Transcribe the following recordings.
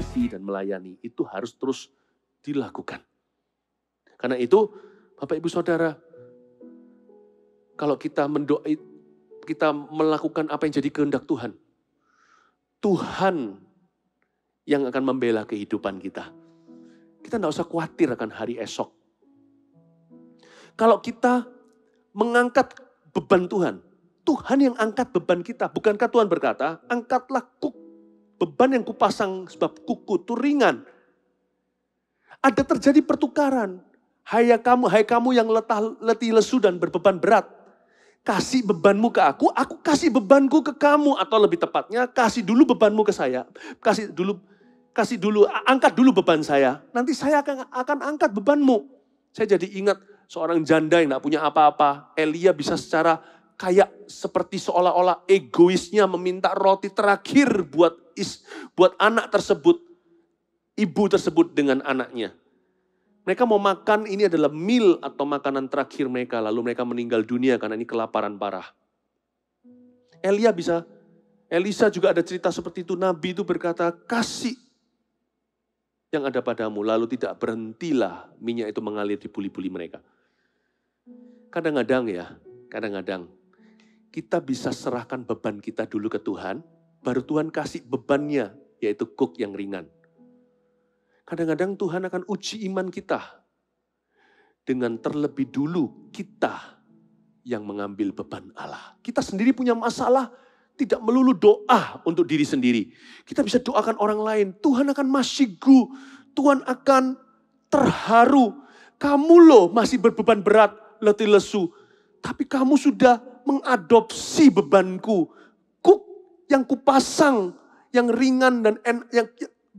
mengasihi dan melayani. Itu harus terus dilakukan. Karena itu, Bapak Ibu Saudara, kalau kita kita melakukan apa yang jadi kehendak Tuhan, Tuhan yang akan membela kehidupan kita. Kita tidak usah khawatir akan hari esok. Kalau kita mengangkat beban Tuhan, Tuhan yang angkat beban kita. Bukankah Tuhan berkata, angkatlah beban yang kupasang sebab kuku itu ringan. Ada terjadi pertukaran. Hai kamu yang letih lesu dan berbeban berat. Kasih bebanmu ke aku kasih bebanku ke kamu. Atau lebih tepatnya, kasih dulu bebanmu ke saya. Angkat dulu beban saya. Nanti saya akan angkat bebanmu. Saya jadi ingat seorang janda yang tidak punya apa-apa. Elia bisa secara kayak seperti seolah-olah egoisnya meminta roti terakhir buat anak tersebut. Ibu tersebut dengan anaknya. Mereka mau makan, ini adalah meal atau makanan terakhir mereka. Lalu mereka meninggal dunia karena ini kelaparan parah. Elisa juga ada cerita seperti itu. Nabi itu berkata, kasih yang ada padamu. Lalu tidak berhentilah minyak itu mengalir di buli-buli mereka. Kadang-kadang kita bisa serahkan beban kita dulu ke Tuhan. Baru Tuhan kasih bebannya, yaitu kuk yang ringan. Kadang-kadang Tuhan akan uji iman kita. Dengan terlebih dulu kita yang mengambil beban Allah. Kita sendiri punya masalah, tidak melulu doa untuk diri sendiri. Kita bisa doakan orang lain. Tuhan akan masyigu, Tuhan akan terharu. Kamu loh masih berbeban berat, letih lesu. Tapi kamu sudah mengadopsi bebanku. Kuk yang kupasang, yang ringan dan yang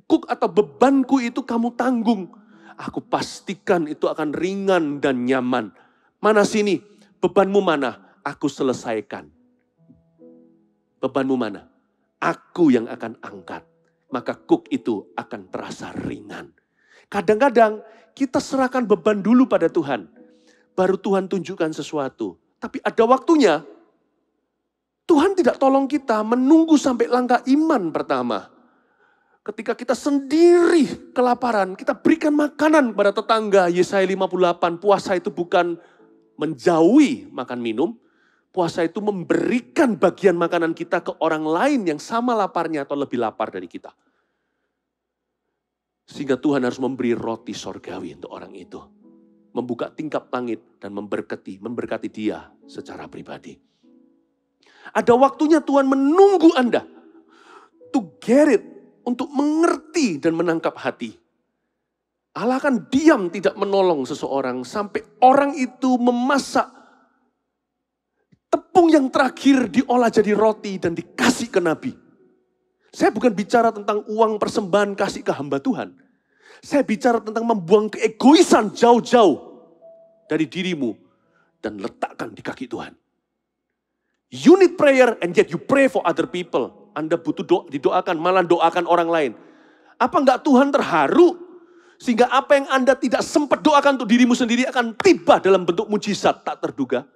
kuk atau bebanku itu kamu tanggung. Aku pastikan itu akan ringan dan nyaman. Mana sini? Bebanmu mana? Aku selesaikan. Bebanmu mana? Aku yang akan angkat. Maka kuk itu akan terasa ringan. Kadang-kadang kita serahkan beban dulu pada Tuhan. Baru Tuhan tunjukkan sesuatu. Tapi ada waktunya. Tuhan tidak tolong kita menunggu sampai langkah iman pertama. Ketika kita sendiri kelaparan, kita berikan makanan kepada tetangga. Yesaya 58, puasa itu bukan menjauhi makan minum. Puasa itu memberikan bagian makanan kita ke orang lain yang sama laparnya atau lebih lapar dari kita. Sehingga Tuhan harus memberi roti sorgawi untuk orang itu. Membuka tingkap langit dan memberkati dia secara pribadi. Ada waktunya Tuhan menunggu Anda to get it. Untuk mengerti dan menangkap hati. Allah akan diam tidak menolong seseorang sampai orang itu memasak tepung yang terakhir diolah jadi roti dan dikasih ke Nabi. Saya bukan bicara tentang uang persembahan kasih ke hamba Tuhan. Saya bicara tentang membuang keegoisan jauh-jauh dari dirimu dan letakkan di kaki Tuhan. You need prayer and yet you pray for other people. Anda butuh didoakan, malah doakan orang lain. Apa enggak Tuhan terharu? Sehingga apa yang Anda tidak sempat doakan untuk dirimu sendiri akan tiba dalam bentuk mujizat tak terduga.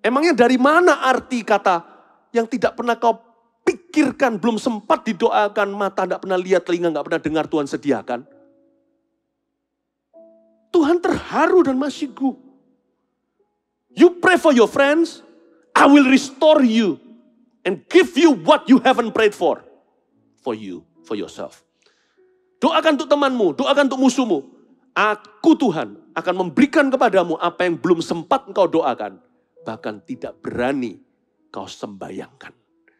Emangnya dari mana arti kata yang tidak pernah kau pikirkan, belum sempat didoakan, mata tidak pernah lihat, telinga tidak pernah dengar Tuhan sediakan? Tuhan terharu dan masyigu. You pray for your friends, I will restore you. And give you what you haven't prayed for you, for yourself. Doakan untuk temanmu, doakan untuk musuhmu. Aku Tuhan akan memberikan kepadamu apa yang belum sempat engkau doakan. Bahkan tidak berani kau sembayangkan.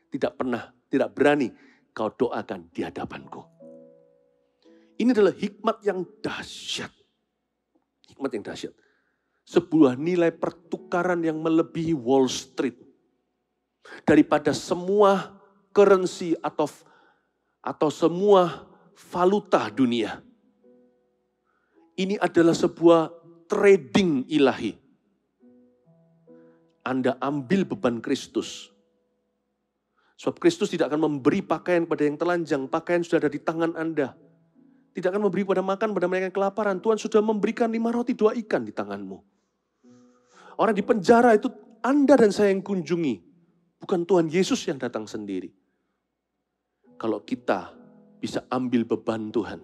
Tidak berani kau doakan di hadapanku. Ini adalah hikmat yang dahsyat. Hikmat yang dahsyat. Sebuah nilai pertukaran yang melebihi Wall Street. Daripada semua currency atau semua valuta dunia. Ini adalah sebuah trading ilahi. Anda ambil beban Kristus. Sebab Kristus tidak akan memberi pakaian kepada yang telanjang. Pakaian sudah ada di tangan Anda. Tidak akan memberi pada makan pada mereka yang kelaparan. Tuhan sudah memberikan 5 roti 2 ikan di tanganmu. Orang di penjara itu Anda dan saya yang kunjungi. Bukan Tuhan Yesus yang datang sendiri. Kalau kita bisa ambil beban Tuhan.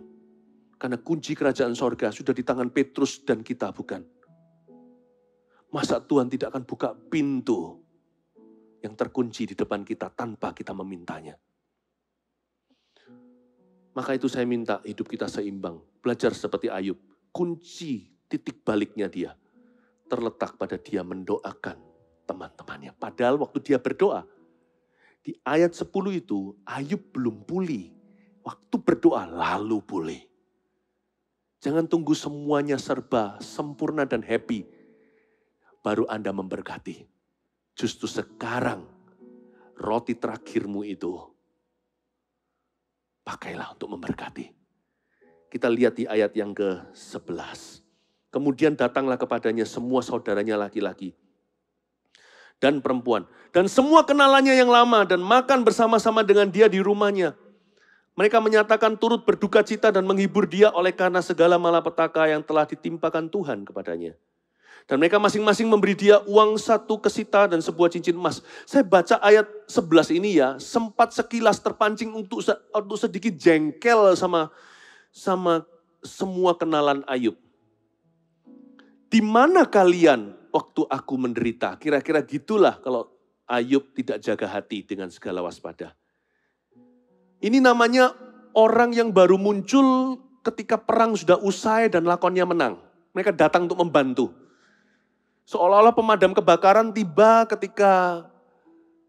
Karena kunci kerajaan sorga sudah di tangan Petrus dan kita, bukan? Masa Tuhan tidak akan buka pintu yang terkunci di depan kita tanpa kita memintanya? Maka itu saya minta hidup kita seimbang. Belajar seperti Ayub. Kunci titik baliknya dia terletak pada dia mendoakan teman-temannya. Padahal waktu dia berdoa, di ayat 10 itu Ayub belum pulih. Waktu berdoa lalu pulih. Jangan tunggu semuanya serba sempurna dan happy, baru Anda memberkati. Justru sekarang, roti terakhirmu itu, pakailah untuk memberkati. Kita lihat di ayat yang ke-11. Kemudian datanglah kepadanya semua saudaranya laki-laki dan perempuan. Dan semua kenalannya yang lama dan makan bersama-sama dengan dia di rumahnya. Mereka menyatakan turut berduka cita dan menghibur dia oleh karena segala malapetaka yang telah ditimpakan Tuhan kepadanya. Dan mereka masing-masing memberi dia uang 1 kesita dan sebuah cincin emas. Saya baca ayat 11 ini ya, sempat sekilas terpancing untuk sedikit jengkel sama semua kenalan Ayub. Di mana kalian waktu aku menderita? Kira-kira gitulah kalau Ayub tidak jaga hati dengan segala waspada. Ini namanya orang yang baru muncul ketika perang sudah usai dan lakonnya menang. Mereka datang untuk membantu. Seolah-olah pemadam kebakaran tiba ketika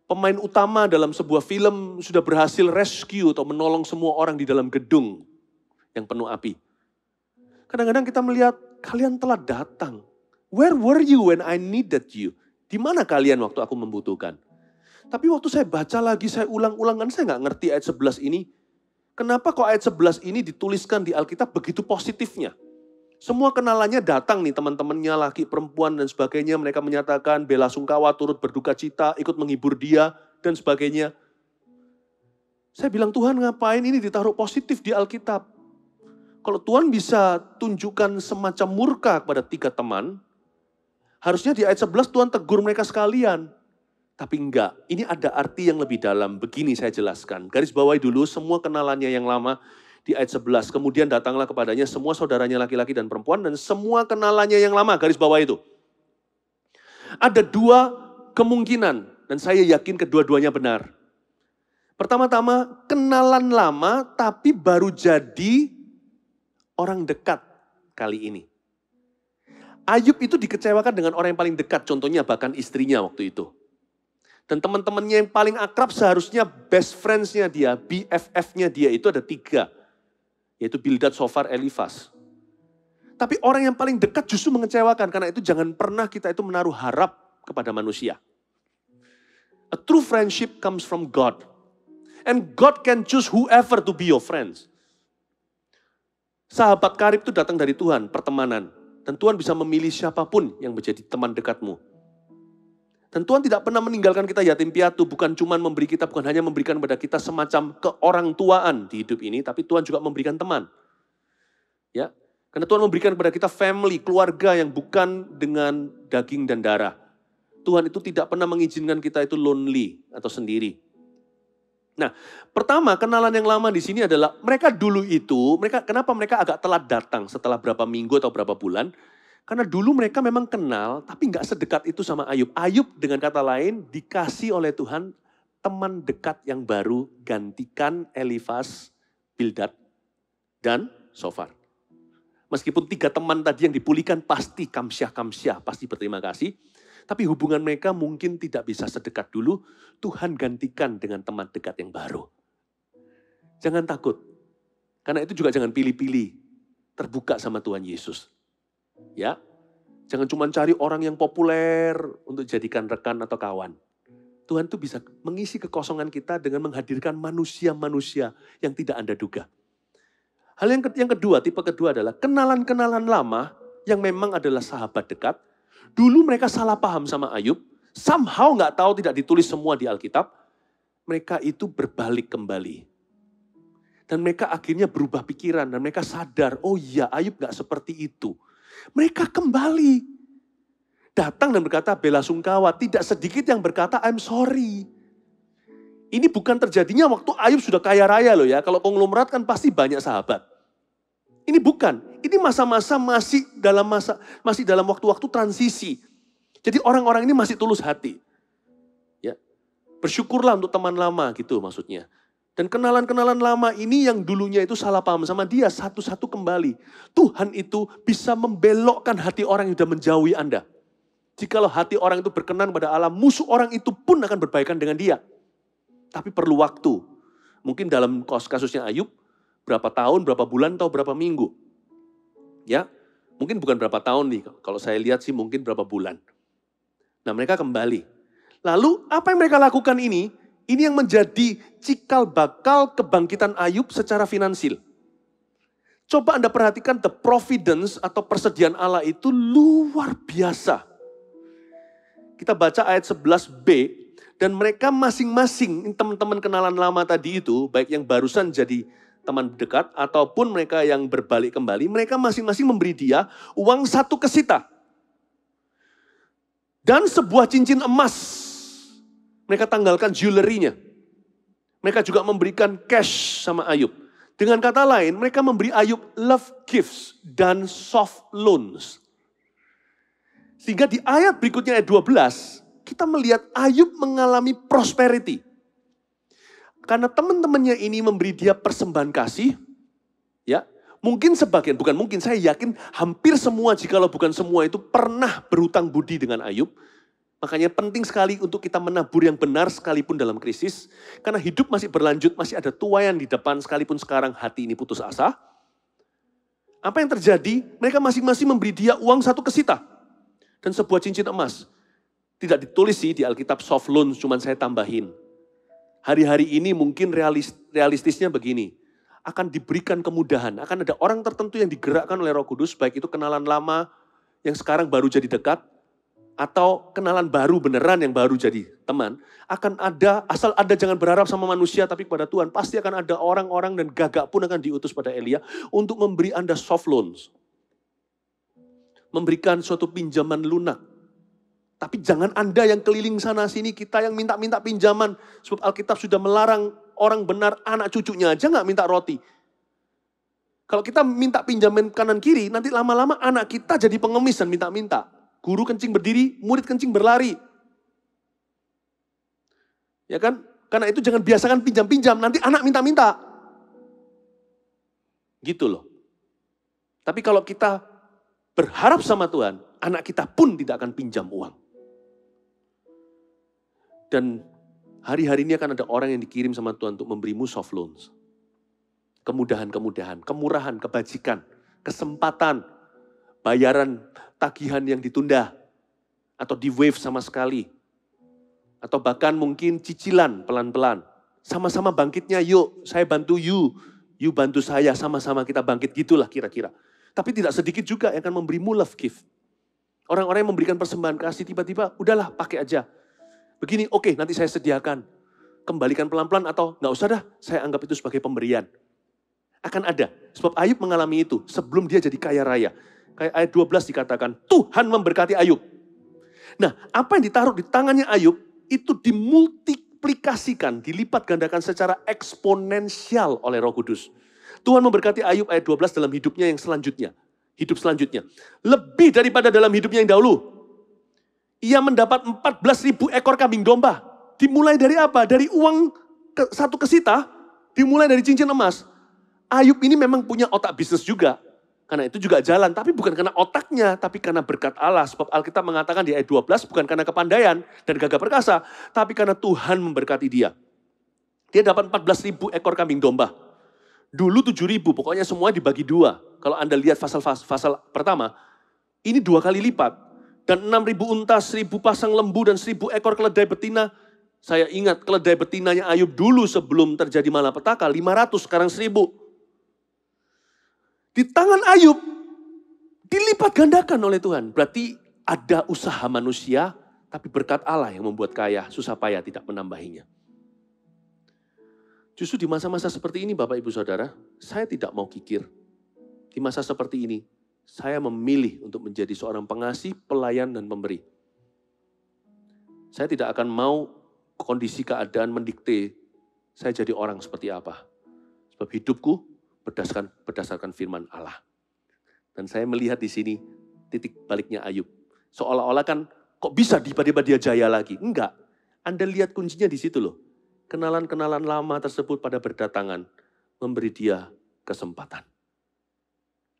pemain utama dalam sebuah film sudah berhasil rescue atau menolong semua orang di dalam gedung yang penuh api. Kadang-kadang kita melihat kalian telah datang. Where were you when I needed you? Di mana kalian waktu aku membutuhkan? Tapi waktu saya baca lagi, saya ulang-ulang, kan saya nggak ngerti ayat 11 ini. Kenapa kok ayat 11 ini dituliskan di Alkitab begitu positifnya? Semua kenalannya datang nih, teman-temannya, laki, perempuan, dan sebagainya. Mereka menyatakan bela sungkawa, turut berduka cita, ikut menghibur dia, dan sebagainya. Saya bilang, Tuhan ngapain ini ditaruh positif di Alkitab? Kalau Tuhan bisa tunjukkan semacam murka kepada 3 teman, harusnya di ayat 11 Tuhan tegur mereka sekalian. Tapi enggak, ini ada arti yang lebih dalam. Begini saya jelaskan. Garis bawahi dulu semua kenalannya yang lama di ayat 11. Kemudian datanglah kepadanya semua saudaranya laki-laki dan perempuan dan semua kenalannya yang lama. Garis bawah itu. Ada 2 kemungkinan dan saya yakin kedua-duanya benar. Pertama-tama kenalan lama tapi baru jadi orang dekat kali ini. Ayub itu dikecewakan dengan orang yang paling dekat, contohnya bahkan istrinya waktu itu. Dan teman-temannya yang paling akrab seharusnya best friends-nya dia, BFF-nya dia itu ada 3. Yaitu Bildad, Sofar, Elifas. Tapi orang yang paling dekat justru mengecewakan, karena itu jangan pernah kita itu menaruh harap kepada manusia. A true friendship comes from God. And God can choose whoever to be your friends. Sahabat karib itu datang dari Tuhan, pertemanan. Dan Tuhan bisa memilih siapapun yang menjadi teman dekatmu. Dan Tuhan tidak pernah meninggalkan kita yatim piatu, bukan cuma memberi kita, bukan hanya memberikan kepada kita semacam keorangtuaan di hidup ini, tapi Tuhan juga memberikan teman. Ya, karena Tuhan memberikan kepada kita family, keluarga yang bukan dengan daging dan darah. Tuhan itu tidak pernah mengizinkan kita itu lonely atau sendiri. Nah, pertama kenalan yang lama di sini adalah mereka dulu itu, kenapa mereka agak telat datang setelah berapa minggu atau berapa bulan? Karena dulu mereka memang kenal, tapi nggak sedekat itu sama Ayub. Ayub dengan kata lain dikasih oleh Tuhan teman dekat yang baru gantikan Elifas, Bildad, dan Sofar. Meskipun 3 teman tadi yang dipulihkan pasti kamsyah, pasti berterima kasih. Tapi hubungan mereka mungkin tidak bisa sedekat dulu. Tuhan gantikan dengan teman dekat yang baru. Jangan takut. Karena itu juga jangan pilih-pilih. Terbuka sama Tuhan Yesus. Ya, jangan cuma cari orang yang populer untuk jadikan rekan atau kawan. Tuhan tuh bisa mengisi kekosongan kita dengan menghadirkan manusia-manusia yang tidak Anda duga. Hal yang kedua, tipe kedua adalah kenalan-kenalan lama yang memang adalah sahabat dekat. Dulu mereka salah paham sama Ayub, somehow nggak tahu, tidak ditulis semua di Alkitab. Mereka itu berbalik kembali. Dan mereka akhirnya berubah pikiran dan mereka sadar, oh iya Ayub nggak seperti itu. Mereka kembali. Datang dan berkata bela sungkawa. Tidak sedikit yang berkata I'm sorry. Ini bukan terjadinya waktu Ayub sudah kaya raya loh ya. Kalau konglomerat kan pasti banyak sahabat. Ini bukan. Ini masa-masa masih dalam waktu-waktu transisi. Jadi orang-orang ini masih tulus hati. Ya. Bersyukurlah untuk teman lama gitu maksudnya. Dan kenalan-kenalan lama ini yang dulunya itu salah paham sama dia satu-satu kembali. Tuhan itu bisa membelokkan hati orang yang sudah menjauhi Anda. Jikalau hati orang itu berkenan pada Allah, musuh orang itu pun akan berbaikan dengan dia. Tapi perlu waktu. Mungkin dalam kasusnya Ayub, berapa tahun, berapa bulan, atau berapa minggu. Ya, mungkin bukan berapa tahun nih. Kalau saya lihat sih mungkin berapa bulan. Nah mereka kembali. Lalu apa yang mereka lakukan ini yang menjadi cikal bakal kebangkitan Ayub secara finansial. Coba Anda perhatikan the providence atau persediaan Allah itu luar biasa. Kita baca ayat 11b. Dan mereka masing-masing, teman-teman kenalan lama tadi itu, baik yang barusan jadi teman dekat, ataupun mereka yang berbalik kembali, mereka masing-masing memberi dia uang 1 kesita. Dan sebuah cincin emas. Mereka tanggalkan jewelry-nya. Mereka juga memberikan cash sama Ayub. Dengan kata lain, mereka memberi Ayub love gifts dan soft loans. Sehingga di ayat berikutnya ayat 12, kita melihat Ayub mengalami prosperity. Karena teman-temannya ini memberi dia persembahan kasih, ya. Mungkin sebagian, bukan mungkin, saya yakin hampir semua, jikalau bukan semua itu pernah berhutang budi dengan Ayub. Makanya penting sekali untuk kita menabur yang benar sekalipun dalam krisis. Karena hidup masih berlanjut, masih ada tuaian di depan sekalipun sekarang hati ini putus asa. Apa yang terjadi? Mereka masing-masing memberi dia uang 1 kesita. Dan sebuah cincin emas. Tidak ditulis sih di Alkitab soft loan, cuman saya tambahin. Hari-hari ini mungkin realistisnya begini. Akan diberikan kemudahan, akan ada orang tertentu yang digerakkan oleh Roh Kudus, baik itu kenalan lama yang sekarang baru jadi dekat, atau kenalan baru beneran yang baru jadi teman. Akan ada, asal Anda jangan berharap sama manusia tapi kepada Tuhan. Pasti akan ada orang-orang dan gagak pun akan diutus pada Elia untuk memberi Anda soft loans. Memberikan suatu pinjaman lunak. Tapi jangan Anda yang keliling sana sini, kita yang minta-minta pinjaman. Sebab Alkitab sudah melarang orang benar, anak cucunya aja nggak minta roti. Kalau kita minta pinjaman kanan kiri, nanti lama-lama anak kita jadi pengemis dan minta-minta. Guru kencing berdiri, murid kencing berlari. Ya kan? Karena itu jangan biasakan pinjam-pinjam, nanti anak minta-minta. Gitu loh. Tapi kalau kita berharap sama Tuhan, anak kita pun tidak akan pinjam uang. Dan hari-hari ini akan ada orang yang dikirim sama Tuhan untuk memberimu soft loans. Kemudahan-kemudahan, kemurahan, kebajikan, kesempatan, bayaran tagihan yang ditunda, atau di waive sama sekali. Atau bahkan mungkin cicilan pelan-pelan. Sama-sama bangkitnya, yuk saya bantu you bantu saya, sama-sama kita bangkit, gitulah kira-kira. Tapi tidak sedikit juga yang akan memberimu love gift. Orang-orang yang memberikan persembahan kasih tiba-tiba, udahlah pakai aja. Begini, oke, nanti saya sediakan. Kembalikan pelan-pelan atau nggak usah dah, saya anggap itu sebagai pemberian. Akan ada. Sebab Ayub mengalami itu sebelum dia jadi kaya raya. Kayak ayat 12 dikatakan, Tuhan memberkati Ayub. Nah, apa yang ditaruh di tangannya Ayub, itu dimultiplikasikan, dilipat gandakan secara eksponensial oleh Roh Kudus. Tuhan memberkati Ayub ayat 12 dalam hidupnya yang selanjutnya. Hidup selanjutnya. Lebih daripada dalam hidupnya yang dahulu. Ia mendapat 14.000 ekor kambing domba. Dimulai dari apa? Dari uang 1 kesita, dimulai dari cincin emas. Ayub ini memang punya otak bisnis juga. Karena itu juga jalan, tapi bukan karena otaknya, tapi karena berkat Allah. Sebab Alkitab mengatakan di ayat 12, bukan karena kepandaian dan gagah perkasa, tapi karena Tuhan memberkati dia. Dia dapat 14.000 ekor kambing domba. Dulu 7.000, pokoknya semua dibagi 2. Kalau Anda lihat pasal pertama, ini 2 kali lipat. Dan 6.000 unta, 1.000 pasang lembu, dan 1.000 ekor keledai betina. Saya ingat keledai betinanya Ayub dulu sebelum terjadi malapetaka, 500, sekarang 1.000. Di tangan Ayub, dilipat gandakan oleh Tuhan. Berarti ada usaha manusia, tapi berkat Allah yang membuat kaya, susah payah tidak menambahinya. Justru di masa-masa seperti ini Bapak Ibu Saudara, saya tidak mau kikir. Di masa seperti ini, saya memilih untuk menjadi seorang pengasih, pelayan, dan pemberi. Saya tidak akan mau kondisi keadaan mendikte saya jadi orang seperti apa. Sebab hidupku berdasarkan firman Allah. Dan saya melihat di sini titik baliknya Ayub. Seolah-olah kan kok bisa tiba-tiba dia jaya lagi. Enggak. Anda lihat kuncinya di situ loh. Kenalan-kenalan lama tersebut pada berdatangan memberi dia kesempatan.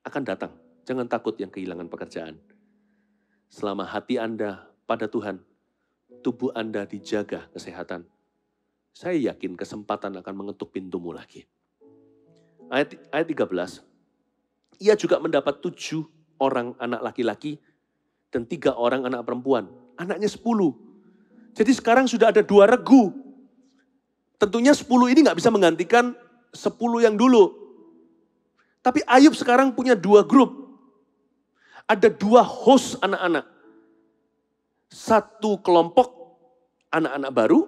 Akan datang. Jangan takut yang kehilangan pekerjaan. Selama hati Anda pada Tuhan, tubuh Anda dijaga kesehatan, saya yakin kesempatan akan mengetuk pintumu lagi. Ayat 13, ia juga mendapat 7 orang anak laki-laki dan 3 orang anak perempuan. Anaknya 10. Jadi sekarang sudah ada 2 regu. Tentunya 10 ini nggak bisa menggantikan 10 yang dulu. Tapi Ayub sekarang punya 2 grup. Ada 2 host anak-anak. 1 kelompok anak-anak baru.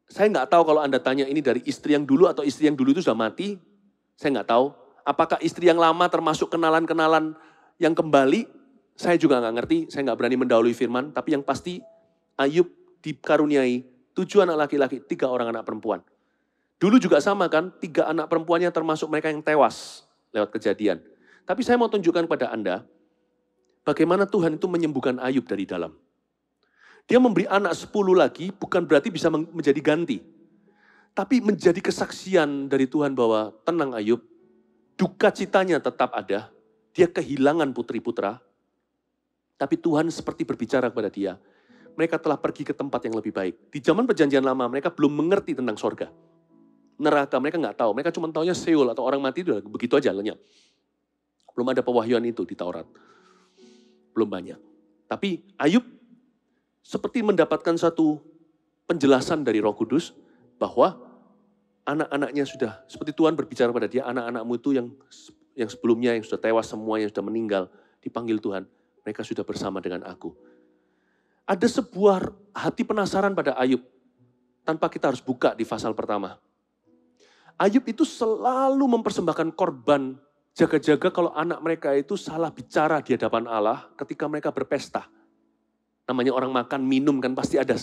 Saya nggak tahu kalau Anda tanya ini dari istri yang dulu atau istri yang dulu itu sudah mati. Saya nggak tahu. Apakah istri yang lama termasuk kenalan-kenalan yang kembali? Saya juga nggak ngerti. Saya nggak berani mendahului firman. Tapi yang pasti Ayub dikaruniai 7 anak laki-laki, 3 orang anak perempuan. Dulu juga sama kan, 3 anak perempuannya termasuk mereka yang tewas lewat kejadian. Tapi saya mau tunjukkan kepada Anda, bagaimana Tuhan itu menyembuhkan Ayub dari dalam. Dia memberi anak 10 lagi, bukan berarti bisa menjadi ganti. Tapi menjadi kesaksian dari Tuhan bahwa tenang Ayub, duka citanya tetap ada. Dia kehilangan putri-putra. Tapi Tuhan seperti berbicara kepada dia. Mereka telah pergi ke tempat yang lebih baik. Di zaman perjanjian lama mereka belum mengerti tentang sorga. Neraka mereka nggak tahu. Mereka cuma taunya Seol atau orang mati itu begitu aja lenyap. Belum ada pewahyuan itu di Taurat. Belum banyak. Tapi Ayub seperti mendapatkan satu penjelasan dari Roh Kudus bahwa anak-anaknya sudah, seperti Tuhan berbicara pada dia, anak-anakmu itu yang sebelumnya, yang sudah tewas semua, yang sudah meninggal, dipanggil Tuhan, mereka sudah bersama dengan aku. Ada sebuah hati penasaran pada Ayub, tanpa kita harus buka di pasal pertama. Ayub itu selalu mempersembahkan korban, jaga-jaga kalau anak mereka itu salah bicara di hadapan Allah ketika mereka berpesta. Namanya orang makan, minum kan pasti ada,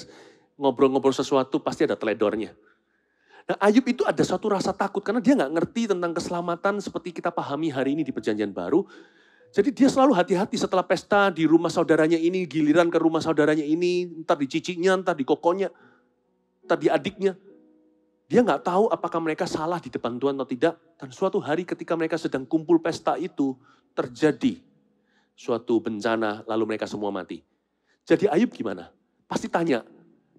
ngobrol-ngobrol sesuatu pasti ada teledornya. Nah Ayub itu ada suatu rasa takut karena dia nggak ngerti tentang keselamatan seperti kita pahami hari ini di perjanjian baru. Jadi dia selalu hati-hati setelah pesta di rumah saudaranya ini, giliran ke rumah saudaranya ini, entar di cicinya, entar di kokonya, entar di adiknya. Dia nggak tahu apakah mereka salah di depan Tuhan atau tidak. Dan suatu hari ketika mereka sedang kumpul pesta itu, terjadi suatu bencana lalu mereka semua mati. Jadi Ayub gimana? Pasti tanya.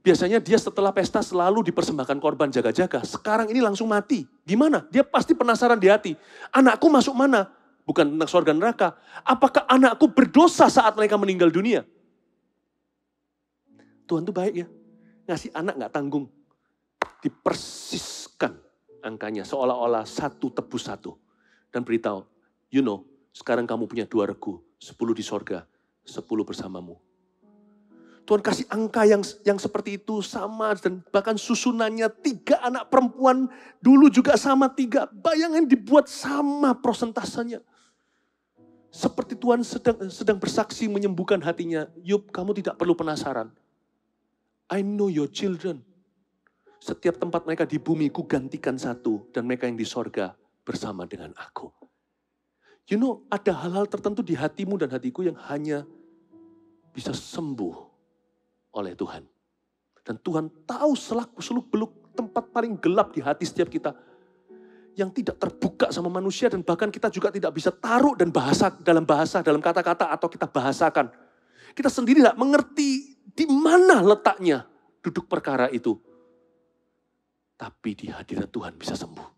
Biasanya dia setelah pesta selalu dipersembahkan korban jaga-jaga. Sekarang ini langsung mati. Gimana? Dia pasti penasaran di hati. Anakku masuk mana? Bukan tentang surga neraka. Apakah anakku berdosa saat mereka meninggal dunia? Tuhan tuh baik ya. Ngasih anak gak tanggung. Dipersiskan angkanya. Seolah-olah 1 tebus 1. Dan beritahu, sekarang kamu punya 2 regu. 10 di sorga, 10 bersamamu. Tuhan kasih angka yang seperti itu sama dan bahkan susunannya 3 anak perempuan dulu juga sama 3. Bayangin dibuat sama prosentasenya. Seperti Tuhan sedang bersaksi menyembuhkan hatinya. Yub, kamu tidak perlu penasaran. I know your children. Setiap tempat mereka di bumi ku gantikan 1 dan mereka yang di sorga bersama dengan aku. Ada hal-hal tertentu di hatimu dan hatiku yang hanya bisa sembuh oleh Tuhan. Dan Tuhan tahu seluk-beluk tempat paling gelap di hati setiap kita. Yang tidak terbuka sama manusia dan bahkan kita juga tidak bisa taruh dan dalam kata-kata atau kita bahasakan. Kita sendiri tidak mengerti di mana letaknya duduk perkara itu. Tapi di hadirat Tuhan bisa sembuh.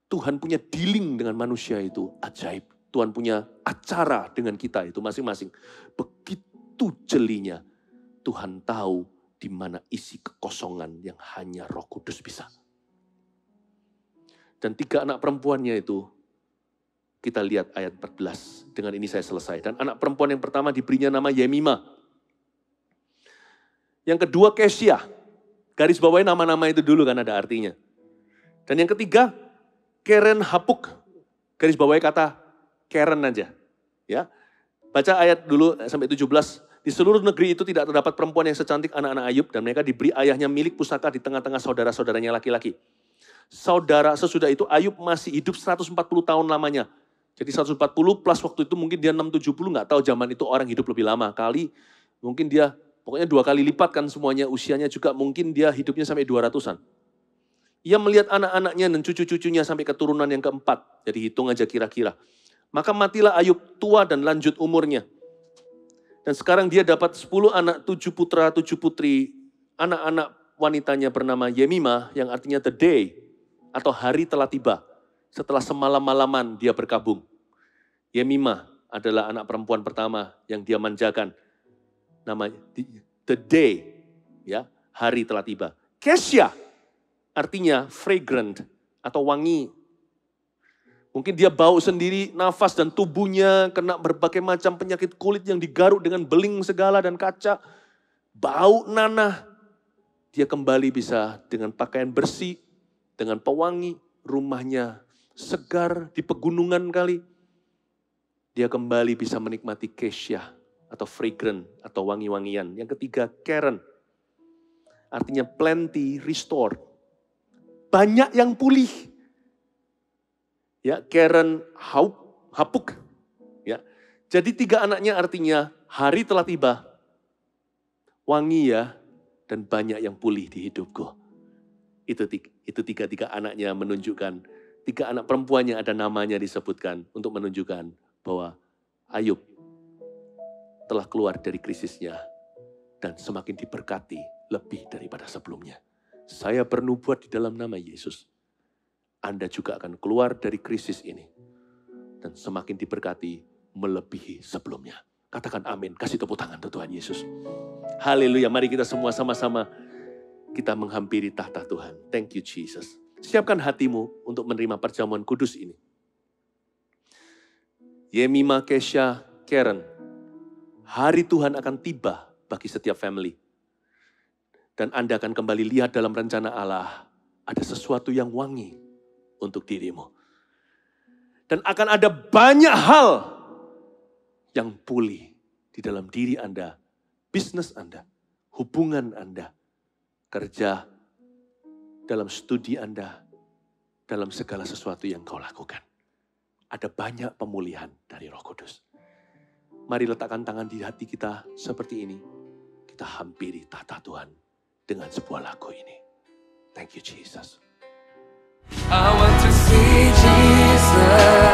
Tuhan punya dealing dengan manusia itu ajaib. Tuhan punya acara dengan kita itu masing-masing. Begitu jelinya. Tuhan tahu di mana isi kekosongan yang hanya Roh Kudus bisa. Dan 3 anak perempuannya itu, kita lihat ayat 14. Dengan ini saya selesai. Dan anak perempuan yang pertama diberinya nama Yemima. Yang kedua Kesia. Garis bawahi nama-nama itu dulu kan ada artinya. Dan yang ketiga Keren Hapuk. Garis bawahi kata Keren aja. Ya. Baca ayat dulu sampai 17. Di seluruh negeri itu tidak terdapat perempuan yang secantik anak-anak Ayub dan mereka diberi ayahnya milik pusaka di tengah-tengah saudara-saudaranya laki-laki. Saudara sesudah itu Ayub masih hidup 140 tahun lamanya. Jadi 140 plus waktu itu mungkin dia 670, nggak tahu zaman itu orang hidup lebih lama. Kali mungkin dia pokoknya 2 kali lipat kan semuanya usianya juga mungkin dia hidupnya sampai 200-an. Ia melihat anak-anaknya dan cucu-cucunya sampai keturunan yang keempat. Jadi hitung aja kira-kira. Maka matilah Ayub tua dan lanjut umurnya. Dan sekarang dia dapat 10 anak, 7 putra, 7 putri. Anak-anak wanitanya bernama Yemimah yang artinya the day atau hari telah tiba. Setelah semalam-malaman dia berkabung. Yemimah adalah anak perempuan pertama yang dia manjakan. Nama the day, ya, hari telah tiba. Kesya artinya fragrant atau wangi. Mungkin dia bau sendiri, nafas dan tubuhnya kena berbagai macam penyakit kulit yang digaruk dengan beling segala dan kaca. Bau nanah. Dia kembali bisa dengan pakaian bersih, dengan pewangi, rumahnya segar di pegunungan kali. Dia kembali bisa menikmati kesya atau fragrant atau wangi-wangian. Yang ketiga, Karen. Artinya plenty, restored. Banyak yang pulih. Ya, Karen Hapuk. Ya. Jadi 3 anaknya artinya hari telah tiba. Wangi ya, dan banyak yang pulih di hidupku. Itu 3 anaknya menunjukkan, 3 anak perempuannya ada namanya disebutkan untuk menunjukkan bahwa Ayub telah keluar dari krisisnya dan semakin diberkati lebih daripada sebelumnya. Saya bernubuat di dalam nama Yesus. Anda juga akan keluar dari krisis ini dan semakin diberkati melebihi sebelumnya. Katakan amin, kasih tepuk tangan untuk Tuhan Yesus. Haleluya, mari kita semua sama-sama kita menghampiri tahta Tuhan. Thank you Jesus. Siapkan hatimu untuk menerima perjamuan kudus ini. Yemimah, Kesya, Karen, hari Tuhan akan tiba bagi setiap family. Dan Anda akan kembali lihat dalam rencana Allah, ada sesuatu yang wangi untuk dirimu. Dan akan ada banyak hal yang pulih di dalam diri Anda, bisnis Anda, hubungan Anda, kerja, dalam studi Anda, dalam segala sesuatu yang kau lakukan. Ada banyak pemulihan dari Roh Kudus. Mari letakkan tangan di hati kita seperti ini. Kita hampiri tahta Tuhan dengan sebuah lagu ini. Thank you Jesus. I want to see Jesus.